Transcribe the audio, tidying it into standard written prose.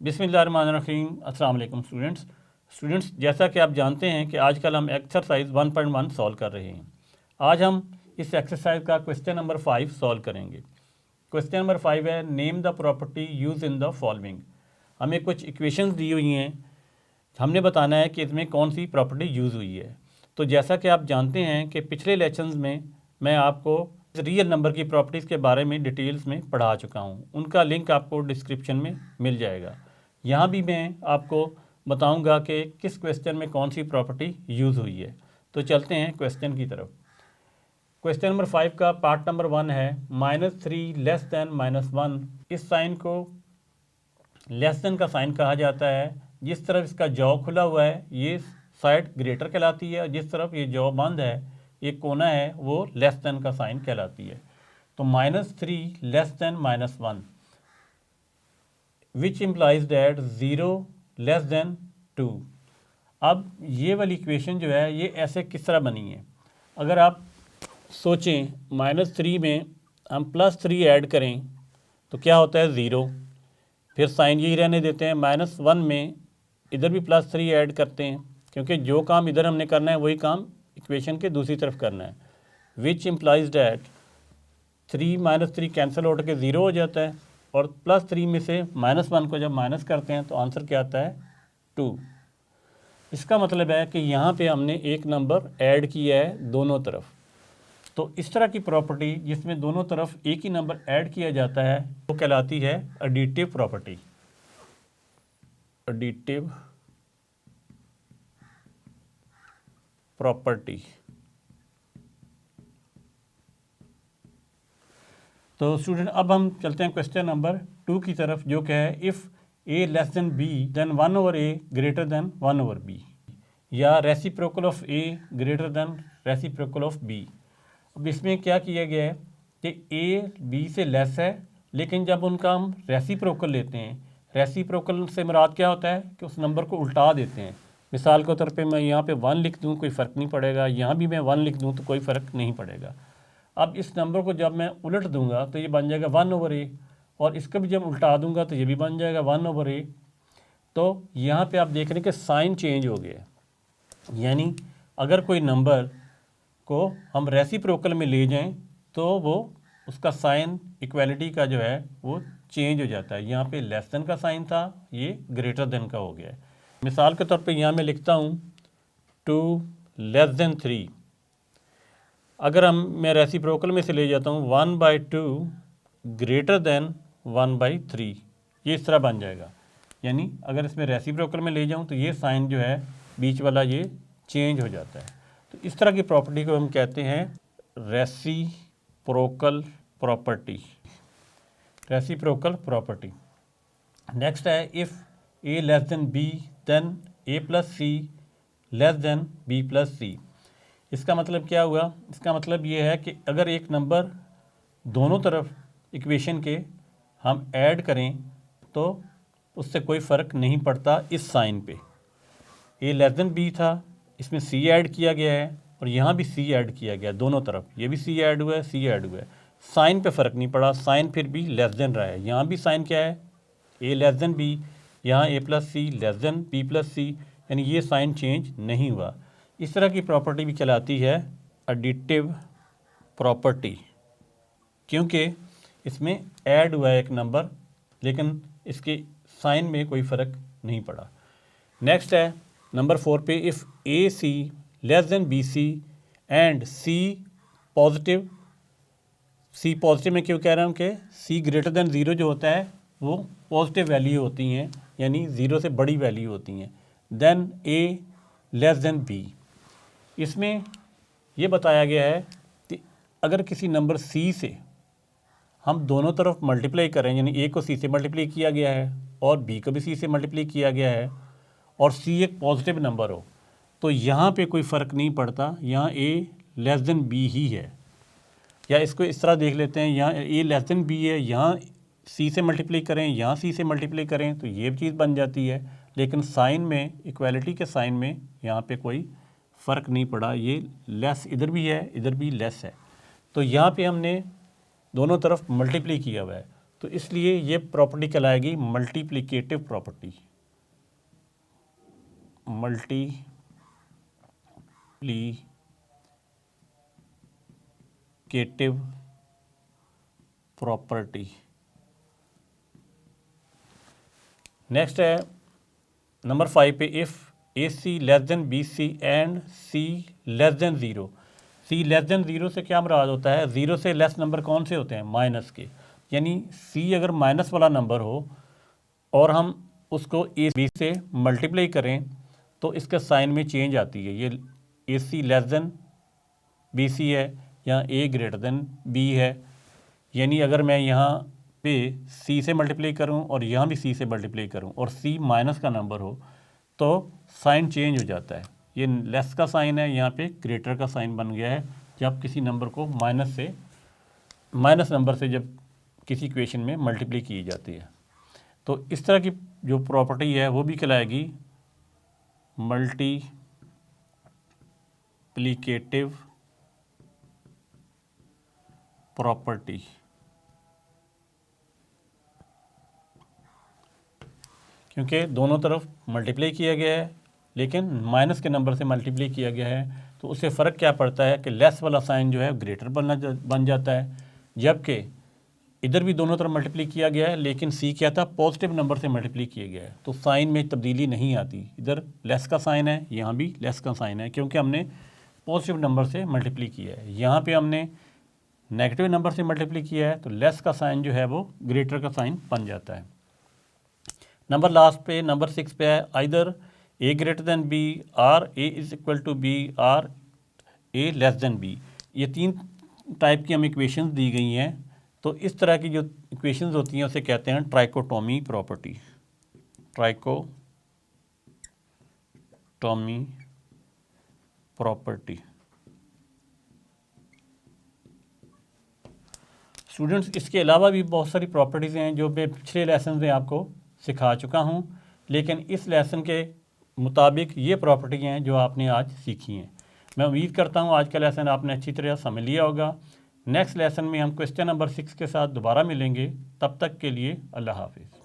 बिस्मिल्लाहिर्रहमानिर्रहीम। अस्सलाम वालेकुम स्टूडेंट्स, जैसा कि आप जानते हैं कि आजकल हम एक्सरसाइज 1.1 सॉल्व कर रहे हैं। आज हम इस एक्सरसाइज का क्वेश्चन नंबर 5 सॉल्व करेंगे। क्वेश्चन नंबर 5 है, name the property use in the following. हमें कुछ इक्वेशंस दी हुई हैं, हमने बताना है कि इसमें कौन सी प्रॉपर्टी यूज़ हुई है। तो जैसा कि आप जानते हैं कि पिछले लेसन्स में मैं आपको रियल नंबर की प्रॉपर्टीज़ के बारे में डिटेल्स में पढ़ा चुका हूँ, उनका लिंक आपको डिस्क्रिप्शन में मिल जाएगा। यहाँ भी मैं आपको बताऊँगा कि किस क्वेश्चन में कौन सी प्रॉपर्टी यूज़ हुई है। तो चलते हैं क्वेश्चन की तरफ। क्वेश्चन नंबर 5 का पार्ट नंबर 1 है, -3 लेस दैन -1। इस साइन को लेस देन का साइन कहा जाता है। जिस तरफ इसका जॉ खुला हुआ है ये साइड ग्रेटर कहलाती है, और जिस तरफ ये जॉ बंद है, ये कोना है, वो लेस देन का साइन कहलाती है। तो -3 less than -1 which implies that 0 less than 2। अब ये वाली इक्वेशन जो है ये ऐसे किस तरह बनी है। अगर आप सोचें, -3 में हम +3 ऐड करें तो क्या होता है 0, फिर साइन यही रहने देते हैं। -1 में इधर भी +3 ऐड करते हैं, क्योंकि जो काम इधर हमने करना है वही काम इक्वेशन के दूसरी तरफ करना है। Which implies that 3 -3 cancel out के 0 हो जाता है, और +3 में से -1 को जब माइनस करते हैं तो आंसर क्या आता है 2। इसका मतलब है कि यहाँ पे हमने एक नंबर ऐड किया है दोनों तरफ। तो इस तरह की प्रॉपर्टी जिसमें दोनों तरफ एक ही नंबर ऐड किया जाता है वो कहलाती है एडिटिव प्रॉपर्टी। Additive property. तो स्टूडेंट अब हम चलते हैं क्वेश्चन नंबर 2 की तरफ, जो क्या है, if a less than b then 1/a greater than 1/b, या reciprocal of a greater than reciprocal of b। अब इसमें क्या किया गया है कि a b से लेस है, लेकिन जब उनका हम रेसिप्रोकल लेते हैं, रेसिप्रोकल से मुराद क्या होता है कि उस नंबर को उल्टा देते हैं। मिसाल के तौर पे मैं यहाँ पे 1 लिख दूँ, कोई फ़र्क नहीं पड़ेगा, यहाँ भी मैं 1 लिख दूँ तो कोई फ़र्क नहीं पड़ेगा। अब इस नंबर को जब मैं उलट दूंगा तो ये बन जाएगा 1/a, और इसका भी जब उल्टा दूंगा तो ये भी बन जाएगा 1/a। तो यहाँ पे आप देख रहे हैं कि साइन चेंज हो गया, यानी अगर कोई नंबर को हम रेसिप्रोकल में ले जाएं तो वो उसका साइन इक्वालिटी का जो है वो चेंज हो जाता है। यहाँ पे लेस देन का साइन था, ये ग्रेटर देन का हो गया है। मिसाल के तौर पे यहाँ मैं लिखता हूँ 2 लेस देन 3। अगर मैं रेसिप्रोकल में से ले जाता हूँ 1/2 ग्रेटर देन 1/3, ये इस तरह बन जाएगा। यानी अगर इसमें रेसिप्रोकल में ले जाऊँ तो ये साइन जो है बीच वाला ये चेंज हो जाता है। तो इस तरह की प्रॉपर्टी को हम कहते हैं reciprocal property. Reciprocal property. Next है, if a less than b then a + c less than b + c। इसका मतलब क्या हुआ? इसका मतलब ये है कि अगर एक नंबर दोनों तरफ इक्वेशन के हम ऐड करें तो उससे कोई फ़र्क नहीं पड़ता इस साइन पे। a लेस देन b था, इसमें c ऐड किया गया है, और यहाँ भी c ऐड किया गया है, दोनों तरफ ये भी c ऐड हुआ है, c ऐड हुआ है। साइन पे फ़र्क नहीं पड़ा, साइन फिर भी लेस देन रहा है। यहाँ भी साइन क्या है, a लेस देन b, यहाँ a + c less than b + c, यानी ये साइन चेंज नहीं हुआ। इस तरह की प्रॉपर्टी भी कहलाती है एडिटिव प्रॉपर्टी, क्योंकि इसमें ऐड हुआ है एक नंबर, लेकिन इसके साइन में कोई फ़र्क नहीं पड़ा। नेक्स्ट है नंबर 4 पे, if AC less than BC and C positive. C positive में क्यों कह रहा हूँ कि C ग्रेटर देन 0 जो होता है वो पॉजिटिव वैल्यू होती हैं, यानी 0 से बड़ी वैल्यू होती हैं। Then A less than B। इसमें ये बताया गया है कि अगर किसी नंबर C से हम दोनों तरफ मल्टीप्लाई करें, यानी A को C से मल्टीप्लाई किया गया है और B को भी C से मल्टीप्लाई किया गया है, और C एक पॉजिटिव नंबर हो, तो यहाँ पे कोई फ़र्क नहीं पड़ता, यहाँ A लेस देन B ही है। या इसको इस तरह देख लेते हैं, यहाँ A लेस देन B है, यहाँ C से मल्टीप्लाई करें, यहाँ C से मल्टीप्लाई करें तो ये चीज़ बन जाती है, लेकिन साइन में, इक्वालिटी के साइन में यहाँ पे कोई फ़र्क नहीं पड़ा। ये लेस इधर भी है, इधर भी लेस है, तो यहाँ पे हमने दोनों तरफ मल्टीप्लाई किया हुआ है, तो इसलिए ये प्रॉपर्टी कहलाएगी multiplicative property. Multiplicative property. Next है नंबर 5 पे, if A C less than B C and C less than zero. C less than zero से क्या मुराद होता है? ज़ीरो से लेस नंबर कौन से होते हैं? माइनस के। यानी सी अगर माइनस वाला नंबर हो और हम उसको ए बी से मल्टीप्लाई करें तो इसका साइन में चेंज आती है। ये ए सी लेस देन बी सी है या ए ग्रेटर देन बी है। यानी अगर मैं यहाँ पे सी से मल्टीप्लाई करूँ और यहाँ भी सी से मल्टीप्लाई करूँ और सी माइनस का नंबर हो तो साइन चेंज हो जाता है। ये लेस का साइन है, यहाँ पे ग्रेटर का साइन बन गया है जब किसी नंबर को माइनस नंबर से जब किसी इक्वेशन में मल्टीप्लाई की जाती है। तो इस तरह की जो प्रॉपर्टी है वो भी कहलाएगी मल्टीप्लिकेटिव प्रॉपर्टी। क्योंकि दोनों तरफ मल्टीप्लाई किया गया है लेकिन माइनस के नंबर से मल्टीप्लाई किया गया है, तो उससे फ़र्क क्या पड़ता है कि लेस वाला साइन जो है ग्रेटर बन जाता है, जबकि इधर भी दोनों तरफ मल्टीप्लाई किया गया है लेकिन सी क्या था? पॉजिटिव नंबर से मल्टीप्लाई किया गया है, तो साइन में तब्दीली नहीं आती। इधर लेस का साइन है, यहाँ भी लेस का साइन है, क्योंकि हमने पॉजिटिव नंबर से मल्टीप्लाई किया है। यहाँ पे हमने नेगेटिव नंबर से मल्टीप्लाई किया है, तो लेस का साइन जो है वो ग्रेटर का साइन बन जाता है। नंबर लास्ट पे नंबर 6 पे है, either a greater than b or a is equal to b or a less than b. ये 3 टाइप की हमें इक्वेशंस दी गई हैं। तो इस तरह की जो इक्वेशंस होती हैं उसे कहते हैं trichotomy property. Trichotomy property. Students, इसके अलावा भी बहुत सारी प्रॉपर्टीज़ हैं जो मैं पिछले लेसन में आपको सिखा चुका हूं, लेकिन इस लेसन के मुताबिक ये प्रॉपर्टी हैं जो आपने आज सीखी हैं। मैं उम्मीद करता हूं आज का लेसन आपने अच्छी तरह समझ लिया होगा। नेक्स्ट लेसन में हम क्वेश्चन नंबर 6 के साथ दोबारा मिलेंगे। तब तक के लिए अल्लाह हाफिज़।